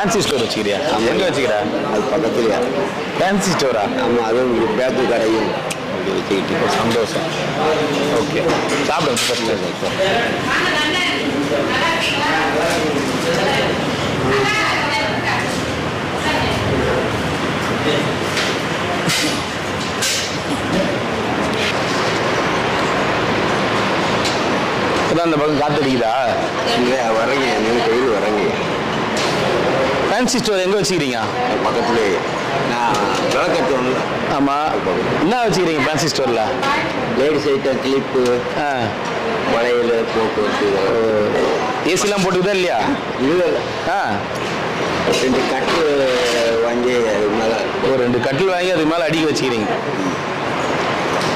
Fancy store வச்சுக்கிறியா? எங்கே வச்சுக்கிறா? அது பக்கத்துலையா? Fancy ஸ்டோரா? ஆமாம், அதுவும் பேக்கு கடையும் அப்படி வச்சுக்கிட்டு. சந்தோஷம். ஓகே, சாப்பிடுங்க ஃபஸ்ட்டு. இதான் அந்த பக்கம் காத்தடிக்குதா? இல்லை, வரங்க, நீங்கள் கையில் வரங்க. ஃபேன்சி ஸ்டோர் எங்கே வச்சுக்கிறீங்க? பக்கத்துலேயே நான் விளக்கட்டு ஒன்று. ஆமாம், என்ன வச்சுக்கிறீங்க ஃபேன்சி ஸ்டோரில்? லேடிஸ் ஐட்டம், கிளிப்பு, வளையல், போக்குவரத்து. ஏசிலாம் போட்டுக்குதா இல்லையா? இல்லை, ஆ, 2 கட்டு வாங்கி அது மேலே ஒரு 2 கட்டில் வாங்கி அதுக்கு மேலே அடிக்க வச்சுக்கிறீங்க.